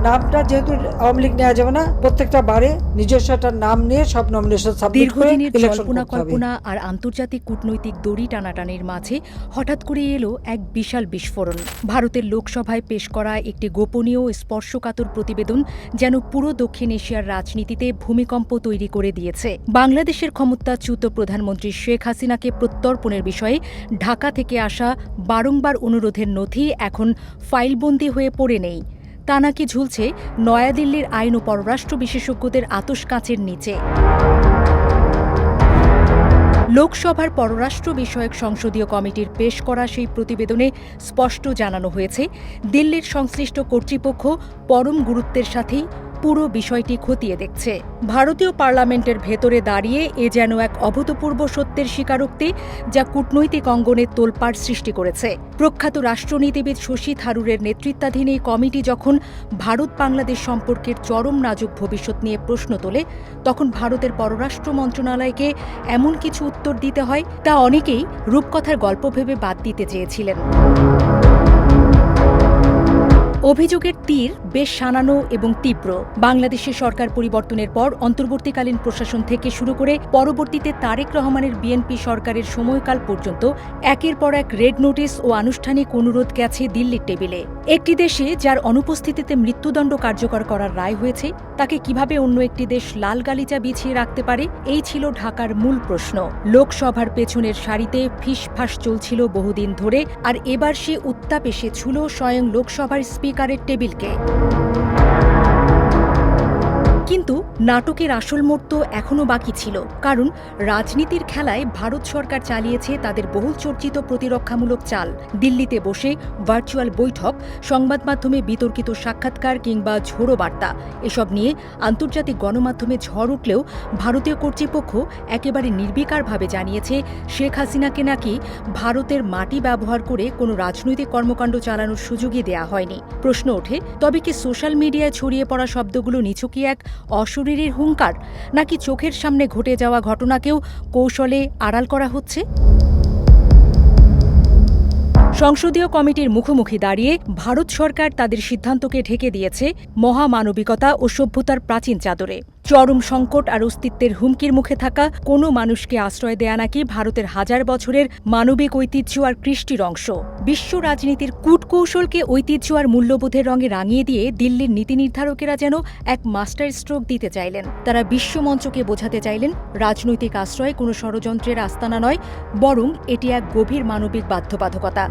নামটা যেহেতু আওয়ামী লীগ নেওয়া যাবে না, প্রত্যেকটা বারে নিজস্ব একটা নাম নিয়ে সব নমিনেশন সাবমিট করে ইলেকশন করতে হবে। কল্পনা আর আন্তর্জাতিক কূটনৈতিক দড়ি টানাটানির মাঝে হঠাৎ করে এলো এক বিশাল বিস্ফোরণ। ভারতের লোকসভায় পেশ করা একটি গোপনীয় স্পর্শকাতর প্রতিবেদন যেন পুরো দক্ষিণ এশিয়ার রাজনীতিতে ভূমিকম্প তৈরি করে দিয়েছে। বাংলাদেশের ক্ষমতাচ্যুত প্রধানমন্ত্রী শেখ হাসিনাকে প্রত্যর্পণের বিষয়ে ঢাকা থেকে আসা বারংবার অনুরোধের নথি এখন ফাইলবন্দি হয়ে পড়ে নেই। তা নাকি ঝুলছে নয়াদিল্লির আইন ও পররাষ্ট্র বিশেষজ্ঞদের আতশকাঁচের নিচে। লোকসভার পররাষ্ট্র বিষয়ক সংসদীয় কমিটির পেশ করা সেই প্রতিবেদনে স্পষ্ট জানানো হয়েছে, দিল্লির সংশ্লিষ্ট কর্তৃপক্ষ পরম গুরুত্বের সাথেই পুরো বিষয়টি খতিয়ে দেখছে। ভারতীয় পার্লামেন্টের ভেতরে দাঁড়িয়ে এ যেন এক অভূতপূর্ব সত্যের স্বীকারোক্তি, যা কূটনৈতিক অঙ্গনে তোলপাড় সৃষ্টি করেছে। প্রখ্যাত রাষ্ট্রনীতিবিদ শশী থারুরের নেতৃত্বাধীন এই কমিটি যখন ভারত বাংলাদেশ সম্পর্কের চরম নাজুক ভবিষ্যৎ নিয়ে প্রশ্ন তোলে, তখন ভারতের পররাষ্ট্র মন্ত্রণালয়কে এমন কিছু উত্তর দিতে হয়, তা অনেকেই রূপকথার গল্প ভেবে বাদ দিতে চেয়েছিলেন। অভিযোগের তীর বেশ শানানো এবং তীব্র। বাংলাদেশের সরকার পরিবর্তনের পর অন্তর্বর্তীকালীন প্রশাসন থেকে শুরু করে পরবর্তীতে তারেক রহমানের বিএনপি সরকারের সময়কাল পর্যন্ত একের পর এক রেড নোটিশ ও আনুষ্ঠানিক অনুরোধ গেছে দিল্লির টেবিলে। একটি দেশে যার অনুপস্থিতিতে মৃত্যুদণ্ড কার্যকর করার রায় হয়েছে, তাকে কিভাবে অন্য একটি দেশ লাল গালিচা বিছিয়ে রাখতে পারে, এই ছিল ঢাকার মূল প্রশ্ন। লোকসভার পেছনের সারিতে ফিসফাস চলছিল বহুদিন ধরে, আর এবার সে উত্তাপ এসে ছুল স্বয়ং লোকসভার স্পিকারের টেবিলকে। কিন্তু নাটকের আসল মোড় তো এখনও বাকি ছিল, কারণ রাজনীতির খেলায় ভারত সরকার চালিয়েছে তাদের বহুল চর্চিত প্রতিরক্ষামূলক চাল। দিল্লিতে বসে ভার্চুয়াল বৈঠক, সংবাদ মাধ্যমে বিতর্কিত সাক্ষাৎকার কিংবা ঝোড়ো বার্তা, এসব নিয়ে আন্তর্জাতিক গণমাধ্যমে ঝড় উঠলেও ভারতীয় কর্তৃপক্ষ একেবারে নির্বিকারভাবে জানিয়েছে শেখ হাসিনাকে নাকি ভারতের মাটি ব্যবহার করে কোনো রাজনৈতিক কর্মকাণ্ড চালানোর সুযোগই দেয়া হয়নি। প্রশ্ন ওঠে, তবে কি সোশ্যাল মিডিয়ায় ছড়িয়ে পড়া শব্দগুলো নিছকই এক অশরীরীর হুঙ্কার, নাকি চোখের সামনে ঘটে যাওয়া ঘটনাকেও কৌশলে আড়াল করা হচ্ছে? সংসদীয় কমিটির মুখোমুখি দাঁড়িয়ে ভারত সরকার তাদের সিদ্ধান্তকে ঢেকে দিয়েছে মহামানবিকতা ও সভ্যতার প্রাচীন চাদরে। চরম সংকট আর অস্তিত্বের হুমকির মুখে থাকা কোনো মানুষকে আশ্রয় দেয়া নাকি ভারতের হাজার বছরের মানবিক ঐতিহ্য আর কৃষ্টির অংশ। বিশ্ব রাজনীতির কূটকৌশলকে ঐতিহ্য আর মূল্যবোধের রঙে রাঙিয়ে দিয়ে দিল্লির নীতি নির্ধারকেরা যেন এক মাস্টার স্ট্রোক দিতে চাইলেন। তারা বিশ্বমঞ্চকে বোঝাতে চাইলেন, রাজনৈতিক আশ্রয় কোনো ষড়যন্ত্রের আস্তানা নয়, বরং এটি এক গভীর মানবিক বাধ্যবাধকতা।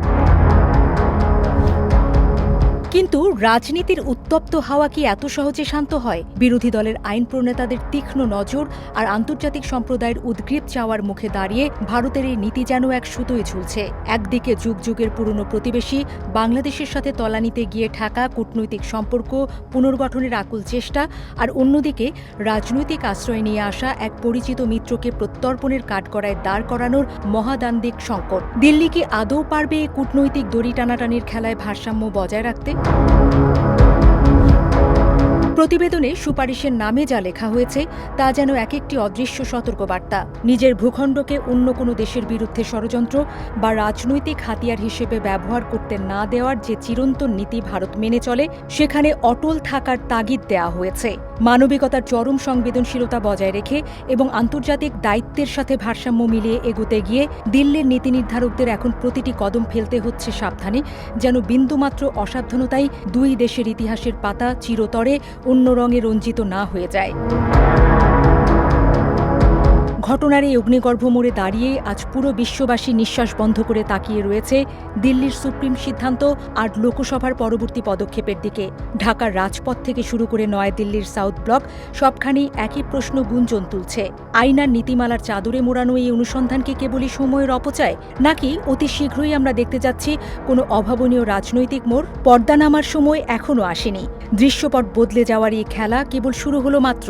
কিন্তু রাজনীতির উত্তপ্ত হাওয়া কি এত সহজে শান্ত হয়? বিরোধী দলের আইন প্রণেতাদের তীক্ষ্ণ নজর আর আন্তর্জাতিক সম্প্রদায়ের উদ্গ্রীব চাওয়ার মুখে দাঁড়িয়ে ভারতের এই নীতি যেন এক সুতোয় ঝুলছে। একদিকে যুগ যুগের পুরনো প্রতিবেশী বাংলাদেশের সাথে তলানিতে গিয়ে ঠেকা কূটনৈতিক সম্পর্ক পুনর্গঠনের আকুল চেষ্টা, আর অন্যদিকে রাজনৈতিক আশ্রয় নিয়ে আসা এক পরিচিত মিত্রকে প্রত্যর্পণের কাঠগড়ায় দাঁড় করানোর মহাদান্দিক সংকট। দিল্লি কি আদৌ পারবে কূটনৈতিক দড়ি টানাটানির খেলায় ভারসাম্য বজায় রাখতে? প্রতিবেদনে সুপারিশের নামে যা লেখা হয়েছে তা যেন এক একটি অদৃশ্য সতর্কবার্তা। নিজের ভূখণ্ডকে অন্য কোনো দেশের বিরুদ্ধে ষড়যন্ত্র বা রাজনৈতিক হাতিয়ার হিসেবে ব্যবহার করতে না দেওয়ার যে চিরন্তন নীতি ভারত মেনে চলে, সেখানে অটল থাকার তাগিদ দেওয়া হয়েছে। মানবিকতার চরম সংবেদনশীলতা বজায় রেখে এবং আন্তর্জাতিক দায়িত্বের সাথে ভারসাম্য মিলিয়ে এগোতে গিয়ে দিল্লির নীতি নির্ধারকদের এখন প্রতিটি কদম ফেলতে হচ্ছে সাবধানে, যেন বিন্দুমাত্র অসাবধানতাই দুই দেশের ইতিহাসের পাতা চিরতরে অন্য রঙে রঞ্জিত না হয়ে যায়। ঘটনার এই অগ্নিগর্ভ মোড়ে দাঁড়িয়ে আজ পুরো বিশ্ববাসী নিঃশ্বাস বন্ধ করে তাকিয়ে রয়েছে দিল্লির সুপ্রিম সিদ্ধান্ত আর লোকসভার পরবর্তী পদক্ষেপের দিকে। ঢাকার রাজপথ থেকে শুরু করে নয়াদিল্লির সাউথ ব্লক, সবখানেই একই প্রশ্ন গুঞ্জন তুলছে। আইনার নীতিমালার চাদরে মোড়ানো এই অনুসন্ধানকে কেবলই সময়ের অপচয়, নাকি অতি শীঘ্রই আমরা দেখতে যাচ্ছি কোনো অভাবনীয় রাজনৈতিক মোড়? পর্দা নামার সময় এখনও আসেনি। দৃশ্যপট বদলে যাওয়ার এই খেলা কেবল শুরু হলো মাত্র।